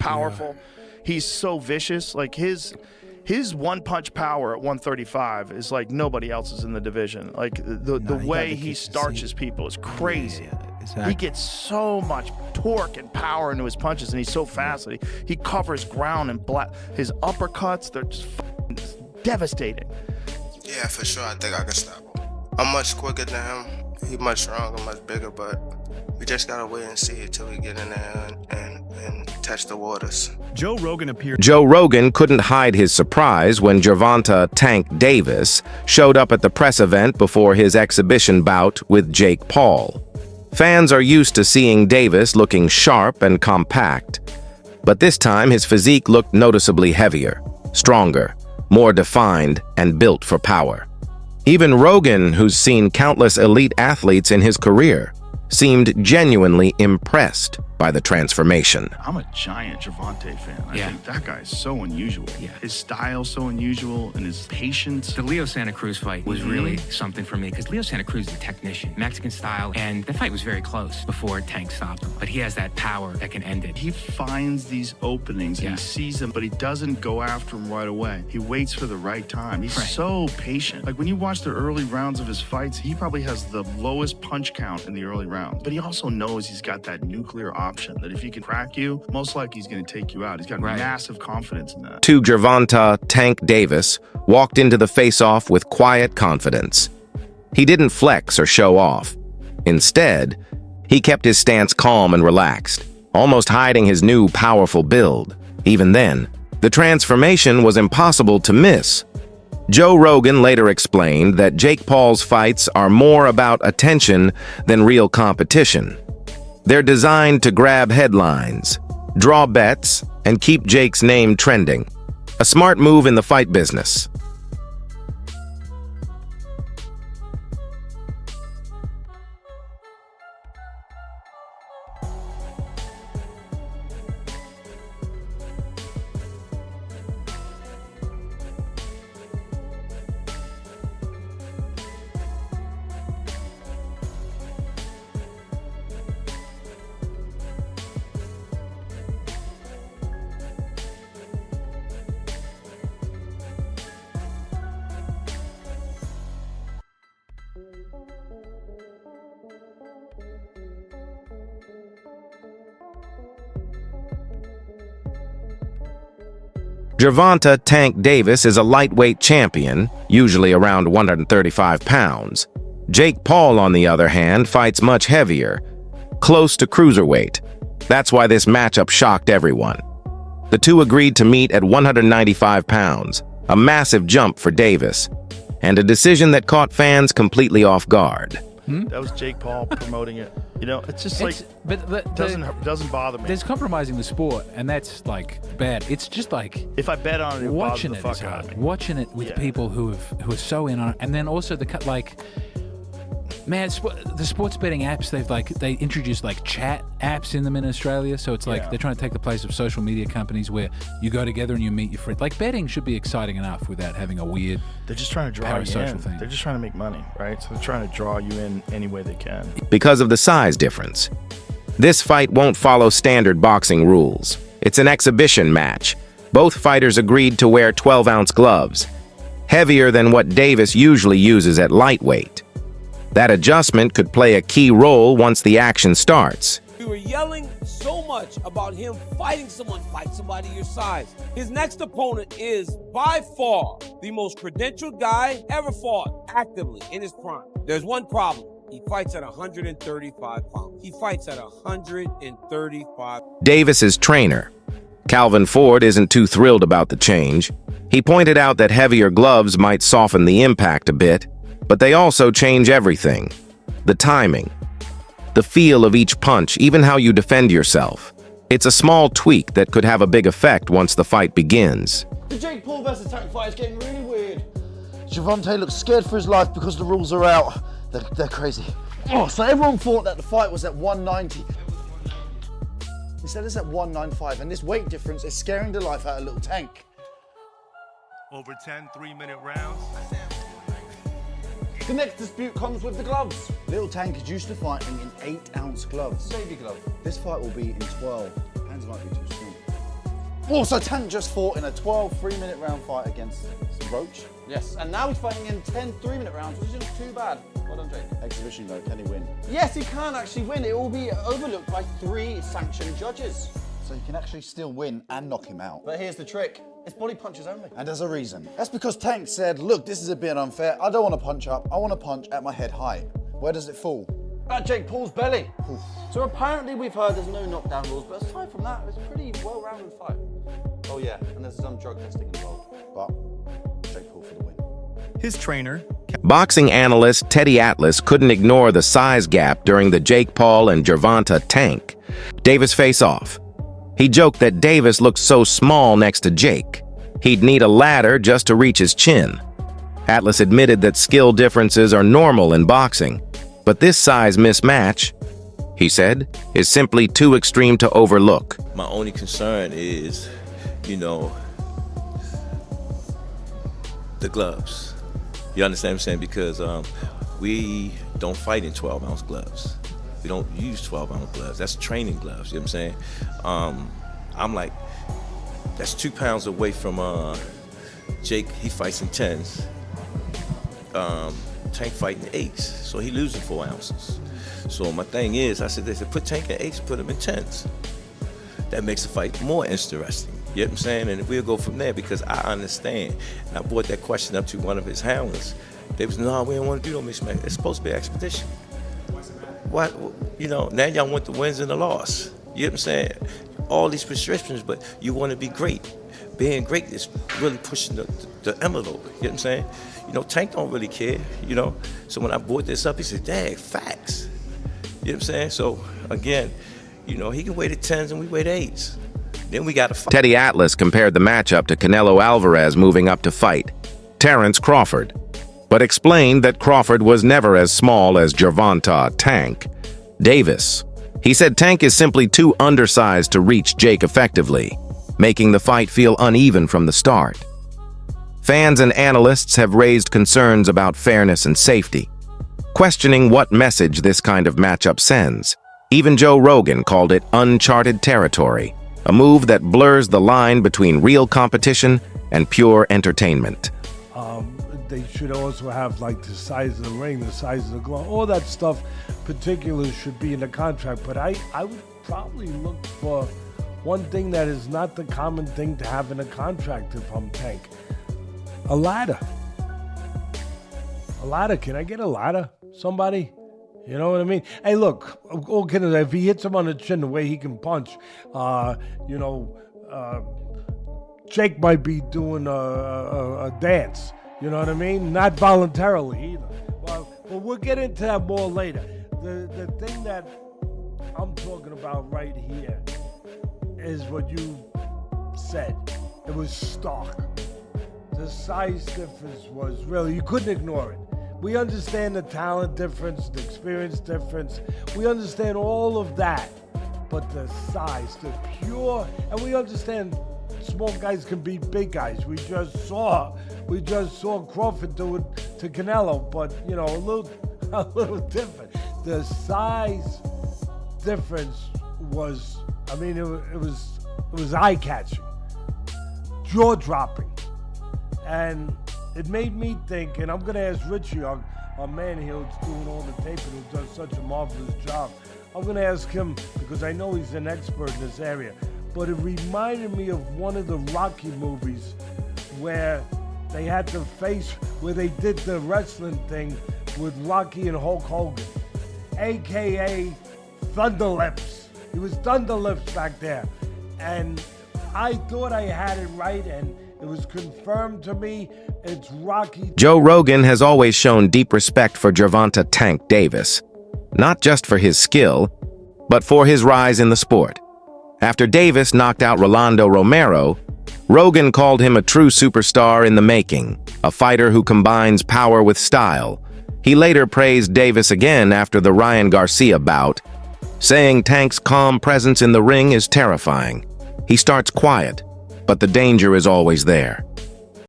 powerful. He's so vicious. Like his one-punch power at 135 is like nobody else's in the division. Like the way he starches people is crazy. Exactly. He gets so much torque and power into his punches, and he's so fast that he covers ground and his uppercuts, they're just devastating. Yeah, for sure. I think I can stop him. I'm much quicker than him. He's much stronger, much bigger, but we just gotta wait and see until we get in there and test the waters. Joe Rogan appeared. Joe Rogan couldn't hide his surprise when Gervonta "Tank" Davis showed up at the press event before his exhibition bout with Jake Paul. Fans are used to seeing Davis looking sharp and compact, but this time his physique looked noticeably heavier, stronger, more defined, and built for power. Even Rogan, who's seen countless elite athletes in his career, seemed genuinely impressed by the transformation. I'm a giant Gervonta fan. I think that guy is so unusual. Yeah. His style's so unusual, and his patience. The Leo Santa Cruz fight was really something for me because Leo Santa Cruz is a technician, Mexican style, and the fight was very close before Tank stopped him. But he has that power that can end it. He finds these openings and he sees them, but he doesn't go after them right away. He waits for the right time. He's so patient. Like when you watch the early rounds of his fights, he probably has the lowest punch count in the early rounds. But he also knows he's got that nuclear option that if he can crack you, most likely he's going to take you out. He's got massive confidence in that. Gervonta "Tank" Davis walked into the face-off with quiet confidence. He didn't flex or show off. Instead, he kept his stance calm and relaxed, almost hiding his new powerful build. Even then, the transformation was impossible to miss. Joe Rogan later explained that Jake Paul's fights are more about attention than real competition. They're designed to grab headlines, draw bets, and keep Jake's name trending. A smart move in the fight business. Gervonta "Tank" Davis is a lightweight champion, usually around 135 pounds. Jake Paul, on the other hand, fights much heavier, close to cruiserweight. That's why this matchup shocked everyone. The two agreed to meet at 195 pounds, a massive jump for Davis, and a decision that caught fans completely off guard. That was Jake Paul promoting it. You know, it's just doesn't bother me. There's compromising the sport, and that's like bad. It's just like if I bet on it, watching it it bothers is the fuck hard. out of me. Watching it with people who are so in on it, and then also the the sports betting apps, they introduced like chat apps in them in Australia, so it's like they're trying to take the place of social media companies where you go together and you meet your friends. Like betting should be exciting enough without having a weird. They're just trying to draw you in. thing. They're just trying to make money, right? So they're trying to draw you in any way they can. Because of the size difference. This fight won't follow standard boxing rules. It's an exhibition match. Both fighters agreed to wear 12-ounce gloves, heavier than what Davis usually uses at lightweight. That adjustment could play a key role once the action starts. We were yelling so much about him fight somebody your size. His next opponent is by far the most credentialed guy ever fought actively in his prime. There's one problem. He fights at 135 pounds. He fights at 135. Davis's trainer, Calvin Ford, isn't too thrilled about the change. He pointed out that heavier gloves might soften the impact a bit, but they also change everything. The timing, the feel of each punch, even how you defend yourself. It's a small tweak that could have a big effect once the fight begins. The Jake Paul versus Tank fight is getting really weird. Gervonta looks scared for his life because the rules are out. They're crazy. Oh, so everyone thought that the fight was at 190. Instead it's at 195, and this weight difference is scaring the life out of little Tank. Over 10 3-minute rounds. The next dispute comes with the gloves. Little Tank is used to fighting in 8-ounce gloves. Baby glove. This fight will be in 12. Hands might be too small. Also, Tank just fought in a 12 3-minute round fight against Roach. Yes, and now he's fighting in 10 3-minute rounds, which isn't too bad. Well done, Jake. Exhibition though, can he win? Yes, he can actually win. It will be overlooked by 3 sanctioned judges. So he can actually still win and knock him out. But here's the trick. It's body punches only. And there's a reason. That's because Tank said, look, this is a bit unfair. I don't want to punch up. I want to punch at my head height. Where does it fall? At Jake Paul's belly. Oof. So apparently we've heard there's no knockdown rules, but aside from that, it's a pretty well-rounded fight. Oh yeah, and there's some drug testing involved. But Jake Paul for the win. His trainer, Boxing analyst Teddy Atlas couldn't ignore the size gap during the Jake Paul and Gervonta Tank Davis face-off. He joked that Davis looked so small next to Jake, he'd need a ladder just to reach his chin. Atlas admitted that skill differences are normal in boxing, but this size mismatch, he said, is simply too extreme to overlook. My only concern is, the gloves. You understand what I'm saying? Because we don't fight in 12-ounce gloves. We don't use 12-ounce gloves. That's training gloves, you know what I'm saying? I'm like, that's 2 pounds away from Jake. He fights in 10s. Tank fighting 8s, so he losing 4 ounces. So my thing is, I said, they said, put Tank in 8s, put him in 10s. That makes the fight more interesting. You know what I'm saying? And we'll go from there because I understand. And I brought that question up to one of his handlers. They was, no, we don't want to do no mismatch. It's supposed to be an expedition. What, now y'all want the wins and the loss. You know what I'm saying? All these prescriptions, but you want to be great. Being great is really pushing the envelope. You know what I'm saying? Tank don't really care, So when I brought this up, he said, dang, facts. You know what I'm saying? So, again, he can wait at 10s and we wait at 8s. Then we got to fight. Teddy Atlas compared the matchup to Canelo Alvarez moving up to fight Terrence Crawford, but explained that Crawford was never as small as Gervonta Tank Davis. He said Tank is simply too undersized to reach Jake effectively, making the fight feel uneven from the start. Fans and analysts have raised concerns about fairness and safety, questioning what message this kind of matchup sends. Even Joe Rogan called it uncharted territory, a move that blurs the line between real competition and pure entertainment. They should also have like the size of the ring, the size of the glove, all that stuff particulars should be in the contract. But I would probably look for one thing that is not the common thing to have in a contract if I'm Tank. A ladder. A ladder. Can I get a ladder? Somebody? You know what I mean? Hey, look, if he hits him on the chin the way he can punch, Jake might be doing a dance. You know what I mean? Not voluntarily either. Well, but we'll get into that more later. The thing that I'm talking about right here is what you said. It was stark. The size difference was really, you couldn't ignore it. We understand the talent difference, the experience difference. We understand all of that. But the size, the pure, and we understand small guys can beat big guys. We just saw Crawford do it to Canelo, but a little different. The size difference was, it was eye-catching, jaw-dropping, and it made me think. And I'm gonna ask Richie, our man here who's doing all the taping, who does such a marvelous job. I'm gonna ask him because I know he's an expert in this area. But it reminded me of one of the Rocky movies where they had to face, where they did the wrestling thing with Rocky and Hulk Hogan, AKA Thunder Lips. He was Thunder Lips back there. And I thought I had it right, and it was confirmed to me. It's Rocky. Joe Rogan has always shown deep respect for Gervonta Tank Davis, not just for his skill, but for his rise in the sport. After Davis knocked out Rolando Romero, Rogan called him a true superstar in the making, a fighter who combines power with style. He later praised Davis again after the Ryan Garcia bout, saying Tank's calm presence in the ring is terrifying. He starts quiet, but the danger is always there.